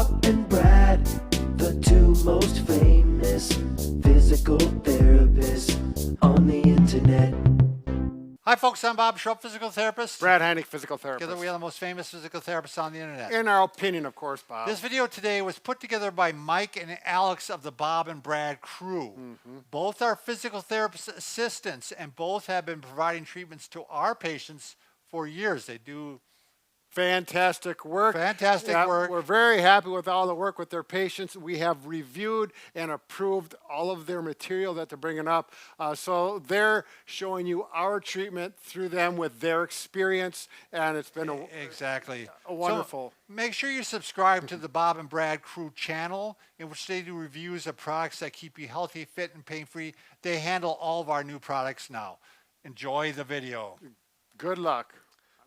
Bob and Brad, the two most famous physical therapists on the internet. Hi folks, I'm Bob Schrupp, physical therapist. Brad Heineck, physical therapist. Together we are the most famous physical therapists on the internet. In our opinion, of course, Bob. This video today was put together by Mike and Alex of the Bob and Brad crew. Both are physical therapist assistants and both have been providing treatments to our patients for years. They do Fantastic work. fantastic work. We're very happy with all the work with their patients. We have reviewed and approved all of their material that they're bringing up. So they're showing you our treatment through them with their experience, and it's been Exactly. a wonderful. So make sure you subscribe to the Bob and Brad crew channel, in which they do reviews of products that keep you healthy, fit, and pain-free. They handle all of our new products now. Enjoy the video. Good luck.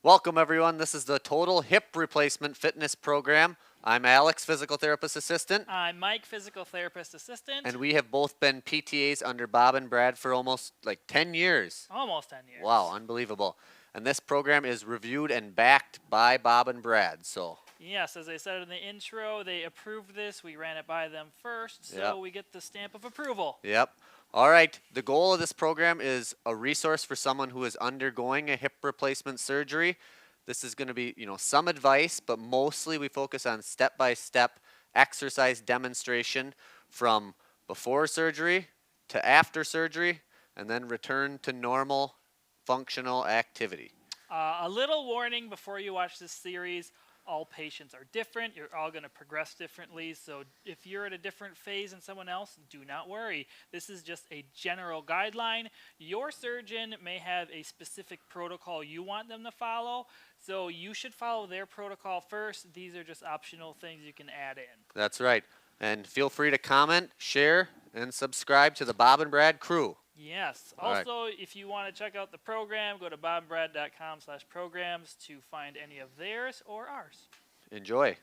Welcome, everyone. This is the Total Hip Replacement Fitness Program. I'm Alex, Physical Therapist Assistant. I'm Mike, Physical Therapist Assistant. And we have both been PTAs under Bob and Brad for almost 10 years. Almost 10 years. Wow, unbelievable. And this program is reviewed and backed by Bob and Brad. So Yes, as I said in the intro, they approved this. We ran it by them first, so Yep. we get the stamp of approval. Yep. All right. The goal of this program is a resource for someone who is undergoing a hip replacement surgery. This is going to be, some advice, but mostly we focus on step-by-step exercise demonstration from before surgery to after surgery, and then return to normal functional activity. A little warning before you watch this series. All patients are different. You're all going to progress differently. So if you're at a different phase than someone else, do not worry. This is just a general guideline. Your surgeon may have a specific protocol you want them to follow. So you should follow their protocol first. These are just optional things you can add in. That's right. And feel free to comment, share, and subscribe to the Bob and Brad crew. Yes. All right. Also, if you want to check out the program, go to bobandbrad.com/programs to find any of theirs or ours. Enjoy.